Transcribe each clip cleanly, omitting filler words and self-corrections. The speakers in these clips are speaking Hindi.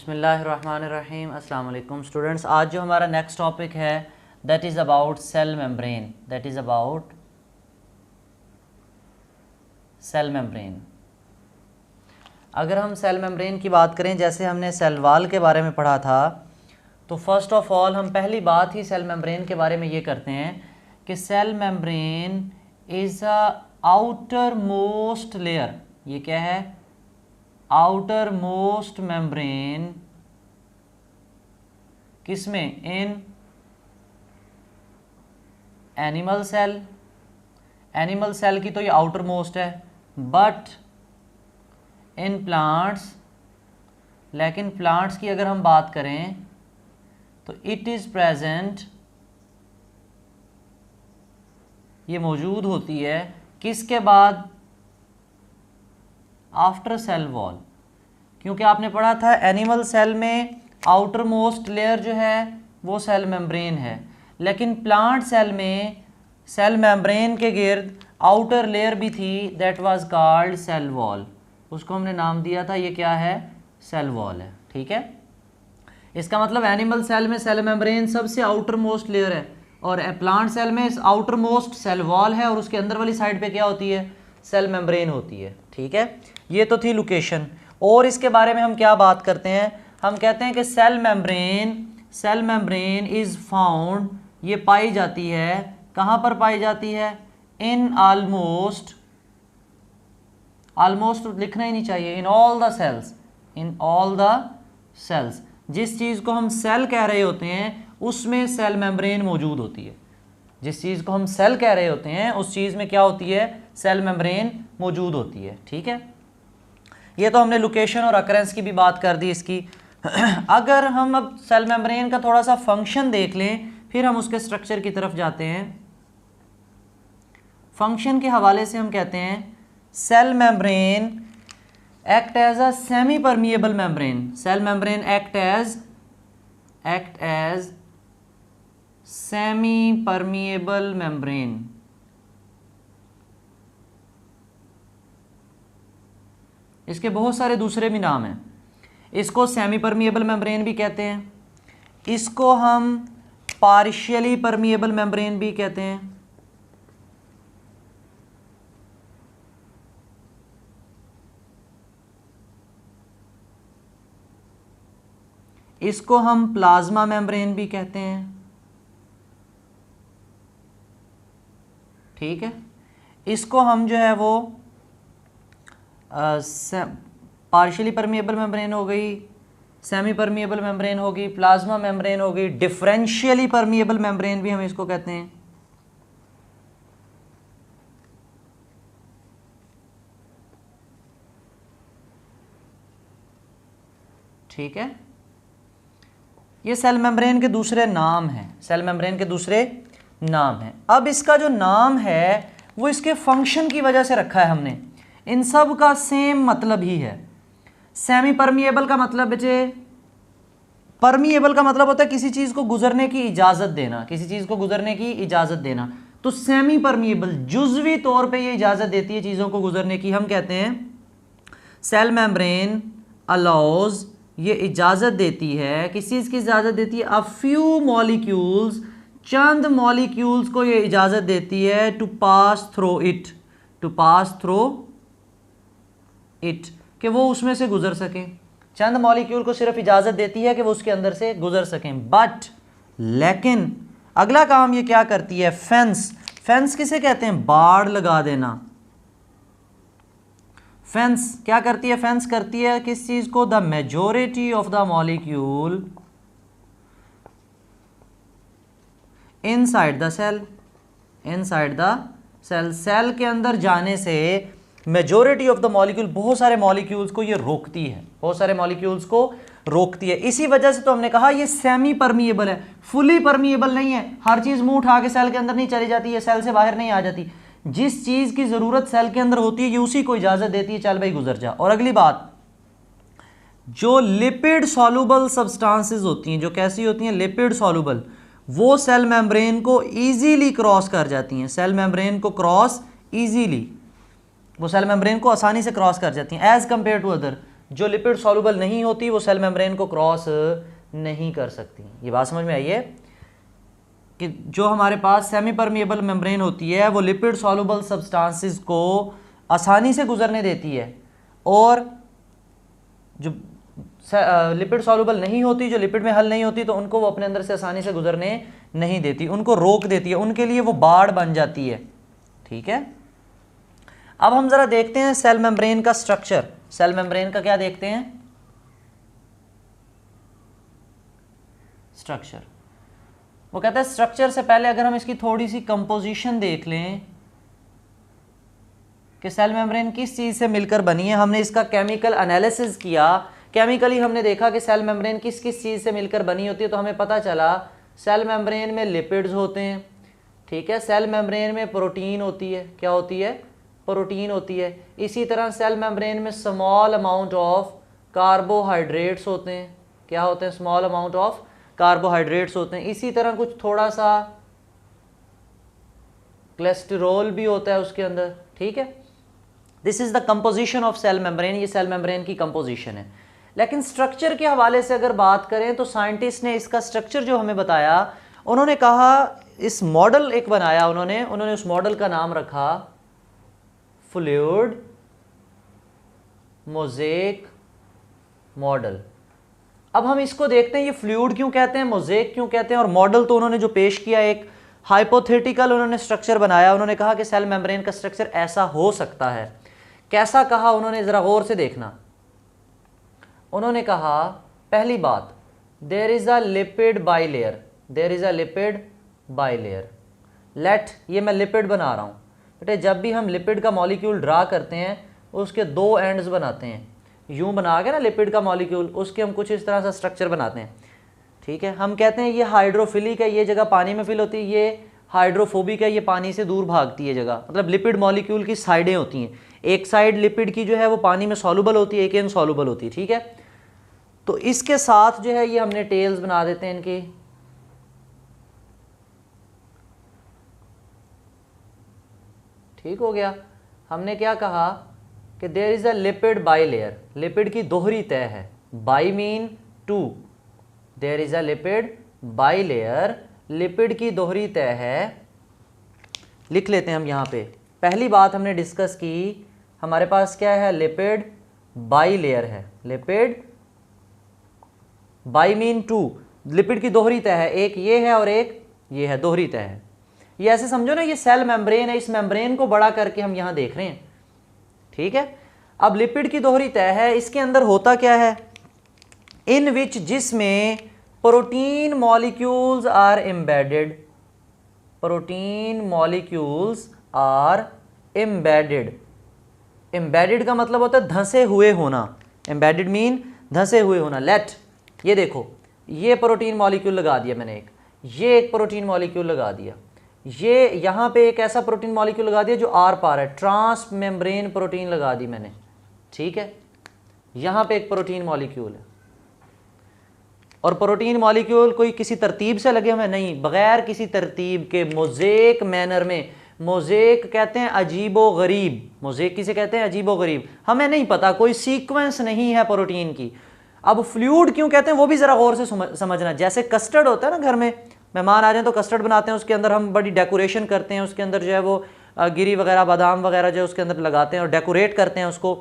बिस्मिल्लाहिर्रहमानिर्रहीम। अस्सलाम वालेकुम स्टूडेंट्स। आज जो हमारा नेक्स्ट टॉपिक है that is about cell membrane. That is about cell membrane. अगर हम सेल मेम्ब्रेन की बात करें, जैसे हमने सेल वॉल के बारे में पढ़ा था, तो फर्स्ट ऑफ ऑल हम पहली बात ही सेल मेम्ब्रेन के बारे में ये करते हैं कि cell membrane is a outer most layer. ये क्या है? Outer most membrane. किसमें? In animal cell. Animal cell की तो ये आउटर मोस्ट है, बट इन प्लांट्स, लेकिन प्लांट्स की अगर हम बात करें तो इट इज़ प्रेजेंट, ये मौजूद होती है किसके बाद? After cell wall. क्योंकि आपने पढ़ा था एनिमल सेल में आउटर मोस्ट लेयर जो है वो सेल मेम्ब्रेन है, लेकिन प्लांट सेल में सेल मेम्ब्रेन के गिर्द आउटर लेयर भी थी, that was called cell wall. उसको हमने नाम दिया था, ये क्या है? सेल वॉल है। ठीक है, इसका मतलब एनिमल सेल में सेल मेम्ब्रेन सबसे आउटर मोस्ट लेयर है और प्लांट सेल में आउटर मोस्ट सेल वॉल है और उसके अंदर वाली साइड पे क्या होती है? सेल मेम्ब्रेन होती है। ठीक है, ये तो थी लोकेशन। और इसके बारे में हम क्या बात करते हैं? हम कहते हैं कि सेल मेम्ब्रेन इज़ फाउंड, ये पाई जाती है, कहाँ पर पाई जाती है? इन ऑलमोस्ट लिखना ही नहीं चाहिए, in all the cells. In all the cells, जिस चीज़ को हम सेल कह रहे होते हैं उसमें सेल मेम्ब्रेन मौजूद होती है। जिस चीज़ को हम सेल कह रहे होते हैं उस चीज़ में क्या होती है? सेल मेम्ब्रेन मौजूद होती है। ठीक है, ये तो हमने लोकेशन और अकरेंस की भी बात कर दी इसकी। अगर हम अब सेल मेम्ब्रेन का थोड़ा सा फंक्शन देख लें, फिर हम उसके स्ट्रक्चर की तरफ जाते हैं। फंक्शन के हवाले से हम कहते हैं cell membrane act as a semi permeable membrane. Cell membrane act as semi permeable membrane. इसके बहुत सारे दूसरे भी नाम हैं। इसको सेमी परमिएबल मेम्ब्रेन भी कहते हैं, इसको हम पार्शियली परमिएबल मेम्ब्रेन भी कहते हैं, इसको हम प्लाज्मा मेम्ब्रेन भी कहते हैं। ठीक है, इसको हम जो है वो पार्शियली परमिएबल मेम्ब्रेन हो गई, सेमी परमिएबल मेम्ब्रेन होगी, प्लाज्मा मेम्ब्रेन होगी, डिफरेंशियली परमिएबल मेम्ब्रेन भी हम इसको कहते हैं। ठीक है, ये सेल मेम्ब्रेन के दूसरे नाम हैं। सेल मेम्ब्रेन के दूसरे नाम हैं। अब इसका जो नाम है वो इसके फंक्शन की वजह से रखा है हमने। इन सब का सेम मतलब ही है। सेमी परमिएबल का मतलब बचे, परमिएबल का मतलब होता है किसी चीज़ को गुजरने की इजाज़त देना, किसी चीज़ को गुजरने की इजाज़त देना। तो सेमी परमिएबल जुज़वी तौर पे ये इजाज़त देती है चीज़ों को गुजरने की। हम कहते हैं सेल मेम्ब्रेन अलाउज, ये इजाज़त देती है, किस चीज़ की इजाज़त देती है? अ फ्यू मॉलिक्यूल्स, चंद मॉलिक्यूल्स को ये इजाज़त देती है to pass through it, to pass through it, कि वो उसमें से गुजर सकें। चंद मॉलिक्यूल को सिर्फ इजाज़त देती है कि वो उसके अंदर से गुजर सकें। बट लेकिन अगला काम ये क्या करती है? फेंस। फेंस किसे कहते हैं? बाड़ लगा देना। फेंस क्या करती है? फेंस करती है किस चीज़ को? The majority of the molecule inside the cell, inside the cell. Cell के अंदर जाने से मेजोरिटी ऑफ द मॉलिक्यूल, बहुत सारे मॉलिक्यूल्स को ये रोकती है, बहुत सारे मॉलिक्यूल्स को रोकती है। इसी वजह से तो हमने कहा ये सेमी परमिएबल है, फुली परमिएबल नहीं है। हर चीज़ मुंह उठा के सेल के अंदर नहीं चली जाती है, सेल से बाहर नहीं आ जाती। जिस चीज़ की ज़रूरत सेल के अंदर होती है ये उसी को इजाज़त देती है, चल भाई गुजर जा। और अगली बात, जो लिपिड सॉल्युबल सब्सटेंसेस होती हैं, जो कैसी होती हैं? लिपिड सॉल्युबल, वो सेल मेम्ब्रेन को ईजीली क्रॉस कर जाती हैं। सेल मेम्ब्रेन को क्रॉस ईजीली, वो सेल मेम्ब्रेन को आसानी से क्रॉस कर जाती हैं एज़ कम्पेयर टू अदर। जो लिपिड सॉल्युबल नहीं होती वो सेल मेम्ब्रेन को क्रॉस नहीं कर सकती। ये बात समझ में आई है कि जो हमारे पास सेमी परमिएबल मेम्ब्रेन होती है वो लिपिड सॉल्युबल सब्सटेंसेस को आसानी से गुजरने देती है, और जो लिपिड सॉल्युबल नहीं होती, जो लिपिड में हल नहीं होती, तो उनको वो अपने अंदर से आसानी से गुजरने नहीं देती, उनको रोक देती है, उनके लिए वो बाड़ बन जाती है। ठीक है, अब हम जरा देखते हैं सेल मेम्ब्रेन का स्ट्रक्चर। सेल मेम्ब्रेन का क्या देखते हैं? स्ट्रक्चर। वो कहता है स्ट्रक्चर से पहले अगर हम इसकी थोड़ी सी कंपोजिशन देख लें कि सेल मेम्ब्रेन किस चीज़ से मिलकर बनी है। हमने इसका केमिकल एनालिसिस किया, केमिकली हमने देखा कि सेल मेम्ब्रेन किस किस चीज़ से मिलकर बनी होती है, तो हमें पता चला सेल मेम्ब्रेन में लिपिड्स होते हैं। ठीक है, सेल मेम्ब्रेन में प्रोटीन होती है। क्या होती है? प्रोटीन होती है। इसी तरह सेल मेम्ब्रेन में स्मॉल अमाउंट ऑफ कार्बोहाइड्रेट्स होते हैं। क्या होते हैं? स्मॉल अमाउंट ऑफ कार्बोहाइड्रेट्स होते हैं। इसी तरह कुछ थोड़ा सा कोलेस्टेरॉल भी होता है उसके अंदर। ठीक है, this is the composition of cell membrane. ये सेल मेम्ब्रेन की कंपोजिशन है। लेकिन स्ट्रक्चर के हवाले से अगर बात करें तो साइंटिस्ट ने इसका स्ट्रक्चर जो हमें बताया, उन्होंने कहा इस मॉडल एक बनाया उन्होंने उस मॉडल का नाम रखा फ्लूइड मोज़ेक मॉडल। अब हम इसको देखते हैं, ये फ्लूइड क्यों कहते हैं, मोज़ेक क्यों कहते हैं, और मॉडल तो उन्होंने जो पेश किया एक हाइपोथेटिकल उन्होंने स्ट्रक्चर बनाया। उन्होंने कहा कि सेल मेम्ब्रेन का स्ट्रक्चर ऐसा हो सकता है। कैसा कहा उन्होंने? ज़रा गौर से देखना। उन्होंने कहा पहली बात, there is a lipid bilayer, there is a lipid bilayer. Let, ये मैं लिपिड बना रहा हूँ बेटे। जब भी हम लिपिड का मॉलिक्यूल ड्रा करते हैं उसके दो एंड्स बनाते हैं। यूं बना के ना लिपिड का मॉलिक्यूल, उसके हम कुछ इस तरह सा स्ट्रक्चर बनाते हैं। ठीक है, हम कहते हैं ये हाइड्रोफिलिक है, ये जगह पानी में फिल होती है, ये हाइड्रोफोबिक है, ये पानी से दूर भागती है जगह। मतलब लिपिड मॉलिक्यूल की साइडें होती हैं, एक साइड लिपिड की जो है वो पानी में सॉल्युबल होती है, एक इनसॉल्युबल होती है। ठीक है, तो इसके साथ जो है ये हमने टेल्स बना देते हैं इनकी। ठीक हो गया। हमने क्या कहा कि there is a lipid bilayer, lipid की दोहरी तह है। Bi mean two, there is a lipid bilayer, lipid की दोहरी तह है। लिख लेते हैं हम यहाँ पे। पहली बात हमने डिस्कस की, हमारे पास क्या है? लिपिड बाइलेयर है। Lipid bi mean two, lipid की दोहरी तह है, एक ये है और एक ये है, दोहरी तह है। ये ऐसे समझो ना, ये सेल मेम्ब्रेन है, इस मेम्ब्रेन को बड़ा करके हम यहाँ देख रहे हैं। ठीक है, अब लिपिड की दोहरी तह है, इसके अंदर होता क्या है? इन विच, जिसमें protein molecules are embedded, protein molecules are embedded. Embedded का मतलब होता है धंसे हुए होना। एम्बेडेड मीन धंसे हुए होना। लेट, ये देखो, ये प्रोटीन मॉलिक्यूल लगा दिया मैंने एक, ये एक प्रोटीन मॉलिक्यूल लगा दिया, ये यहाँ पे एक ऐसा प्रोटीन मॉलिक्यूल लगा दिया जो आर पार है, ट्रांस मेम्ब्रेन प्रोटीन लगा दी मैंने। ठीक है, यहाँ पे एक प्रोटीन मॉलिक्यूल है, और प्रोटीन मॉलिक्यूल कोई किसी तरतीब से लगे हुए नहीं, बगैर किसी तरतीब के मोज़ेक मैनर में। मोज़ेक कहते हैं अजीबो गरीब, मोज़ेक किसे कहते हैं? अजीबो गरीब। हमें नहीं पता, कोई सीक्वेंस नहीं है प्रोटीन की। अब फ्लूइड क्यों कहते हैं वो भी ज़रा गौर से समझना। जैसे कस्टर्ड होता है ना, घर में मेहमान आ जाए तो कस्टर्ड बनाते हैं, उसके अंदर हम बड़ी डेकोरेशन करते हैं, उसके अंदर जो है वो गिरी वगैरह बादाम वगैरह जो है उसके अंदर लगाते हैं और डेकोरेट करते हैं उसको।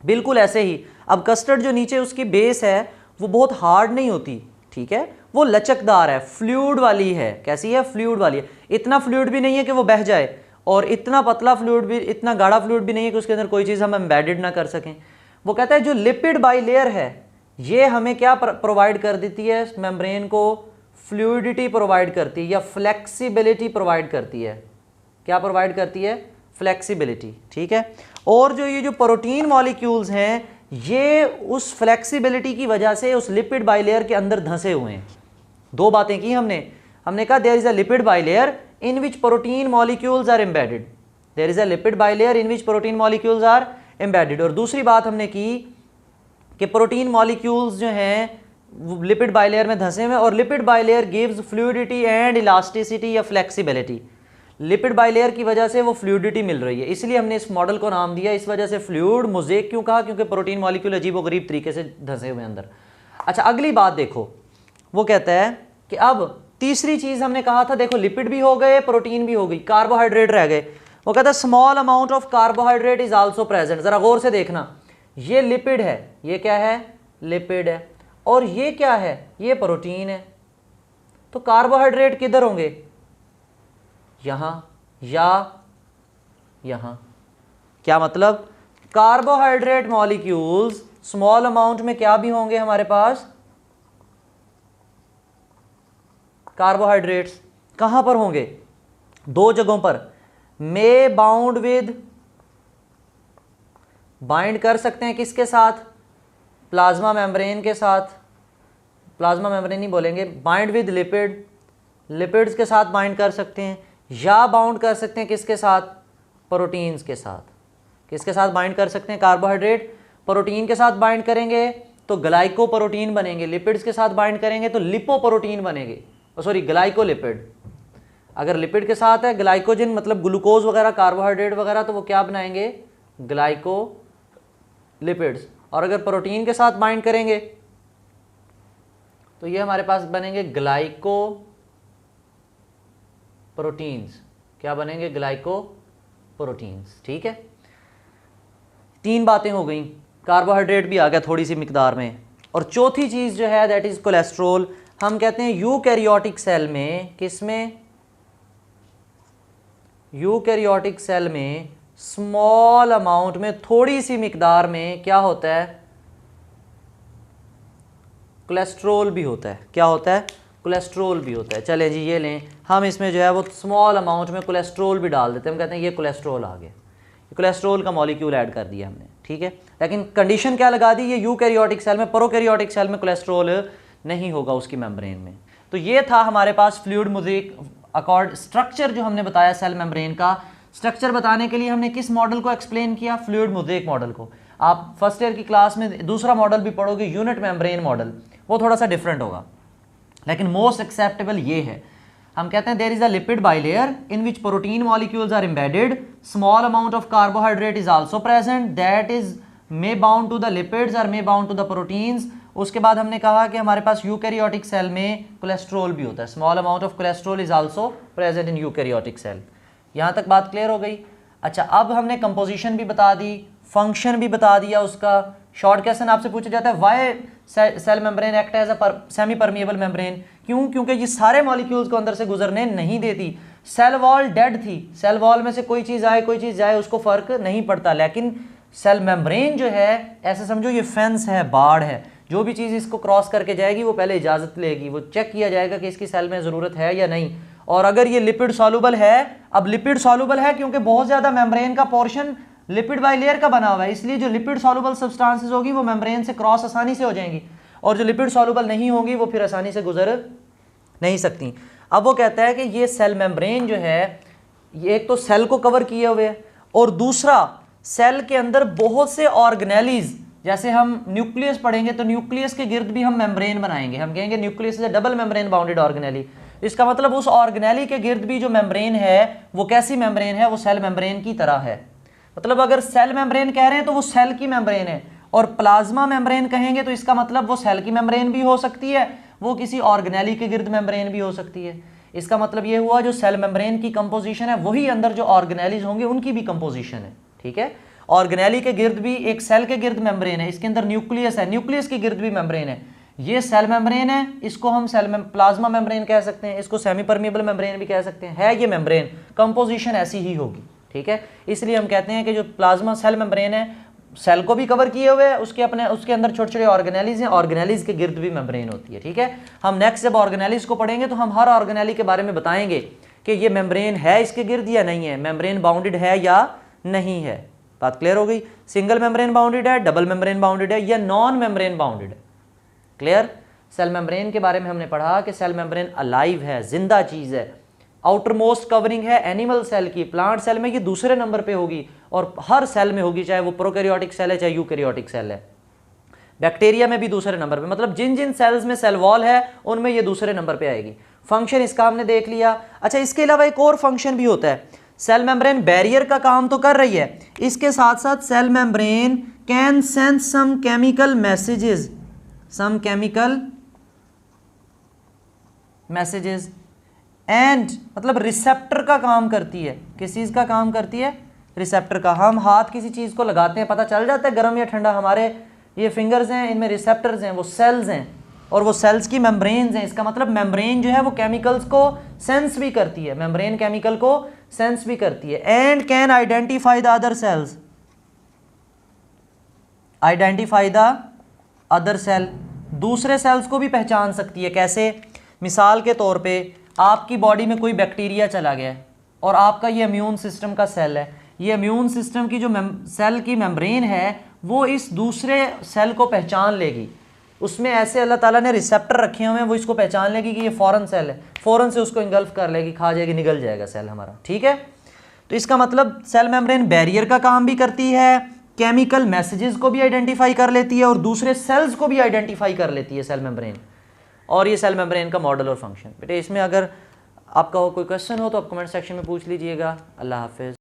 बिल्कुल ऐसे ही अब कस्टर्ड जो नीचे उसकी बेस है वो बहुत हार्ड नहीं होती। ठीक है, वो लचकदार है, फ्लूइड वाली है। कैसी है? फ्लूइड वाली है। इतना फ्लूइड भी नहीं है कि वो बह जाए, और इतना पतला फ्लूइड भी, इतना गाढ़ा फ्लूइड भी नहीं है कि उसके अंदर कोई चीज़ हम एम्बेडेड ना कर सकें। वो कहता है जो लिपिड बाइलेयर है ये हमें क्या प्रोवाइड कर देती है? मेम्ब्रेन को फ्लूइडिटी प्रोवाइड करती है या फ्लेक्सिबिलिटी प्रोवाइड करती है। क्या प्रोवाइड करती है? फ्लेक्सिबिलिटी। ठीक है, और जो ये जो प्रोटीन मॉलिक्यूल्स हैं ये उस फ्लेक्सिबिलिटी की वजह से उस लिपिड बाइलेयर के अंदर धंसे हुए हैं। दो बातें की हमने कहा there is a lipid bilayer in which protein molecules are embedded, there is a lipid bilayer in which protein molecules are embedded. और दूसरी बात हमने की कि प्रोटीन मॉलिक्यूल्स जो हैं लिपिड बाइलेयर में धंसे हुए, और lipid bilayer gives fluidity and elasticity या फ्लेक्सिबिलिटी। लिपिड बाइलेयर की वजह से वो फ्लूइडिटी मिल रही है, इसलिए हमने इस मॉडल को नाम दिया इस वजह से फ्लूइड मोज़ेक। क्यों कहा? क्योंकि प्रोटीन मॉलिक्यूल अजीब व गरीब तरीके से धंसे हुए अंदर। अच्छा, अगली बात देखो, वो कहता है कि अब तीसरी चीज़ हमने कहा था, देखो लिपिड भी हो गए, प्रोटीन भी हो गई, कार्बोहाइड्रेट रह गए। वो कहता है small amount of carbohydrate is also present. ज़रा गौर से देखना, ये लिपिड है, ये क्या है? लिपिड है। और ये क्या है? ये प्रोटीन है। तो कार्बोहाइड्रेट किधर होंगे? यहाँ या यहाँ। क्या मतलब? कार्बोहाइड्रेट मॉलिक्यूल्स स्मॉल अमाउंट में क्या भी होंगे हमारे पास? कार्बोहाइड्रेट्स कहां पर होंगे? दो जगहों पर। मे बाउंड विद, बाइंड कर सकते हैं किसके साथ? प्लाज्मा मेम्ब्रेन के साथ। प्लाज्मा मेम्ब्रेन नहीं बोलेंगे, बाइंड विद लिपिड, लिपिड्स के साथ बाइंड कर सकते हैं, या बाउंड कर सकते हैं किसके साथ? प्रोटीन्स के साथ। किसके साथ बाइंड कर सकते हैं? कार्बोहाइड्रेट प्रोटीन के साथ बाइंड करेंगे तो ग्लाइकोप्रोटीन बनेंगे, लिपिड्स के साथ बाइंड करेंगे तो लिपोप्रोटीन बनेंगे, सॉरी ग्लाइकोलिपिड। अगर लिपिड के साथ है ग्लाइकोजन मतलब ग्लूकोज वगैरह, कार्बोहाइड्रेट वगैरह, तो वो क्या बनाएंगे? ग्लाइकोलिपिड्स। और अगर प्रोटीन के साथ बाइंड करेंगे तो ये हमारे पास बनेंगे ग्लाइकोप्रोटीन्स। क्या बनेंगे? ग्लाइकोप्रोटीन्स। ठीक है, तीन बातें हो गई, कार्बोहाइड्रेट भी आ गया थोड़ी सी मिकदार में। और चौथी चीज़ जो है दैट इज़ कोलेस्ट्रॉल। हम कहते हैं यूकैरियोटिक सेल में, किसमें? यूकैरियोटिक सेल में स्मॉल अमाउंट में, थोड़ी सी मिकदार में क्या होता है? कोलेस्ट्रॉल भी होता है। क्या होता है? कोलेस्ट्रॉल भी होता है। चलें जी, ये लें, हम इसमें जो है वो स्मॉल अमाउंट में कोलेस्ट्रॉल भी डाल देते हैं। हम कहते हैं ये कोलेस्ट्रॉल आ गया, कोलेस्ट्रॉल का मॉलिक्यूल ऐड कर दिया हमने। ठीक है, लेकिन कंडीशन क्या लगा दी? ये यूकैरियोटिक सेल में, प्रोकैरियोटिक सेल में कोलेस्ट्रॉल नहीं होगा उसकी मेम्ब्रेन में। तो ये था हमारे पास फ्लूइड मोज़ेक अकॉर्ड स्ट्रक्चर जो हमने बताया सेल मेम्ब्रेन का। स्ट्रक्चर बताने के लिए हमने किस मॉडल को एक्सप्लेन किया? फ्लूइड मोज़ेक मॉडल को। आप फर्स्ट ईयर की क्लास में दूसरा मॉडल भी पढ़ोगे, यूनिट मेम्ब्रेन मॉडल, वो थोड़ा सा डिफरेंट होगा, लेकिन मोस्ट एक्सेप्टेबल ये है। हम कहते हैं there is a lipid bilayer in which protein molecules are embedded, small amount of carbohydrate is also present, that is may bound to the lipids और may bound to the proteins. उसके बाद हमने कहा कि हमारे पास यूकैरियोटिक सेल में कोलेस्ट्रॉल भी होता है, small amount of cholesterol is also present in eukaryotic cell. यहाँ तक बात क्लियर हो गई? अच्छा, अब हमने कंपोजिशन भी बता दी, फंक्शन भी बता दिया उसका। शॉर्ट क्वेश्चन आपसे पूछा जाता है why cell membrane act as a semi permeable membrane? क्यों? क्योंकि ये सारे मॉलिक्यूल्स को अंदर से गुजरने नहीं देती। सेल वॉल डेड थी, सेल वॉल में से कोई चीज़ आए कोई चीज़ जाए उसको फ़र्क नहीं पड़ता, लेकिन सेल मेम्ब्रेन जो है ऐसे समझो ये फेंस है, बाड़ है, जो भी चीज़ इसको क्रॉस करके जाएगी वो पहले इजाज़त लेगी, वो चेक किया जाएगा कि इसकी सेल में ज़रूरत है या नहीं। और अगर ये लिपिड सॉल्युबल है, अब लिपिड सॉल्युबल है क्योंकि बहुत ज़्यादा मेम्ब्रेन का पोर्शन लिपिड बाइलेयर का बना हुआ है, इसलिए जो लिपिड सॉल्युबल सब्सटेंसेस होगी वो मेम्ब्रेन से क्रॉस आसानी से हो जाएंगी, और जो लिपिड सॉल्युबल नहीं होंगी वो फिर आसानी से गुजर नहीं सकती। अब वो कहता है कि ये सेल मेम्ब्रेन जो है ये एक तो सेल को कवर किए हुए है, और दूसरा सेल के अंदर बहुत से ऑर्गेनेलीज, जैसे हम न्यूक्लियस पढ़ेंगे तो न्यूक्लियस के गिर्द भी हम मेम्ब्रेन बनाएंगे, हम कहेंगे nucleus is double membrane bounded organelle. इसका मतलब उस ऑर्गेनेली के गिर्द भी जो मेम्ब्रेन है वो कैसी मेम्ब्रेन है? वो सेल मेम्ब्रेन की तरह है। मतलब अगर सेल मेम्ब्रेन कह रहे हैं तो वो सेल की मेम्ब्रेन है, और प्लाज्मा मेम्ब्रेन कहेंगे तो इसका मतलब वो सेल की मेम्ब्रेन भी हो सकती है, वो किसी ऑर्गेनेली के गिर्द मेम्ब्रेन भी हो सकती है। इसका मतलब ये हुआ जो सेल मेम्ब्रेन की कंपोजिशन है वही अंदर जो ऑर्गेनेलीज होंगे उनकी भी कंपोजिशन है। ठीक है, ऑर्गेनेली के गिर्द भी एक सेल के गिर्द मेम्ब्रेन है, इसके अंदर न्यूक्लियस है, न्यूक्लियस के गिर्द भी मेम्ब्रेन है। ये सेल मेम्ब्रेन है, इसको हम प्लाज्मा मेम्ब्रेन कह सकते हैं, इसको सेमी परमिएबल मेम्ब्रेन भी कह सकते हैं। है ये मेम्ब्रेन, कंपोजिशन ऐसी ही होगी। ठीक है, इसलिए हम कहते हैं कि जो प्लाज्मा सेल मेम्ब्रेन है सेल को भी कवर किए हुए है, उसके अंदर छोटे छोटे ऑर्गेनेलीज हैं, ऑर्गेनेलीज के गिर्द भी मेम्ब्रेन होती है। ठीक है, हम नेक्स्ट जब ऑर्गेनेलीज को पढ़ेंगे तो हम हर ऑर्गेनेली के बारे में बताएंगे कि ये मेम्ब्रेन है इसके गिर्द या नहीं है, मेम्ब्रेन बाउंडेड है या नहीं है। बात क्लियर हो गई? सिंगल मेम्ब्रेन बाउंडेड है, डबल मेम्ब्रेन बाउंडेड है, या नॉन मेम्ब्रेन बाउंडेड है। क्लियर? सेल मेम्ब्रेन के बारे में हमने पढ़ा कि सेल मेम्ब्रेन अलाइव है, जिंदा चीज़ है। आउटर मोस्ट कवरिंग है एनिमल सेल की, प्लांट सेल में ये दूसरे नंबर पे होगी, और हर सेल में होगी, चाहे वो प्रोकैरियोटिक सेल है चाहे यूकैरियोटिक सेल है। बैक्टीरिया में भी दूसरे नंबर पे, मतलब जिन जिन सेल्स में सेल वॉल है उनमें ये दूसरे नंबर पे आएगी। फंक्शन इसका हमने देख लिया। अच्छा, इसके अलावा एक और फंक्शन भी होता है। सेल मेम्ब्रेन बैरियर का काम तो कर रही है, इसके साथ साथ cell membrane can send some chemical messages, some chemical messages and मतलब रिसेप्टर का काम करती है। किस चीज़ का काम करती है? रिसेप्टर का। हम हाथ किसी चीज़ को लगाते हैं, पता चल जाता है गर्म या ठंडा। हमारे ये फिंगर्स हैं, इनमें रिसेप्टर्स हैं, वो सेल्स हैं, और वो सेल्स की मेम्ब्रेन्स हैं। इसका मतलब मेम्ब्रेन जो है वो केमिकल्स को सेंस भी करती है, मेम्ब्रेन केमिकल को सेंस भी करती है। And can identify the other cells, identify the other cell, दूसरे सेल्स को भी पहचान सकती है। कैसे? मिसाल के तौर पे आपकी बॉडी में कोई बैक्टीरिया चला गया है और आपका ये इम्यून सिस्टम का सेल है, ये इम्यून सिस्टम की जो सेल की मेम्ब्रेन है वो इस दूसरे सेल को पहचान लेगी। उसमें ऐसे अल्लाह ताला ने रिसेप्टर रखे हुए हैं, वो इसको पहचान लेगी कि ये फॉरेन सेल है, फ़ौरन से उसको इंगल्फ कर लेगी, खा जाएगी, निगल जाएगा सेल हमारा। ठीक है, तो इसका मतलब सेल मेम्ब्रेन बैरियर का काम भी करती है, केमिकल मैसेजेस को भी आइडेंटिफाई कर लेती है और दूसरे सेल्स को भी आइडेंटिफाई कर लेती है सेल मेम्ब्रेन। और ये सेल मेम्ब्रेन का मॉडल और फंक्शन। बेटे इसमें अगर आपका कोई क्वेश्चन हो तो आप कमेंट सेक्शन में पूछ लीजिएगा। अल्लाह हाफिज़।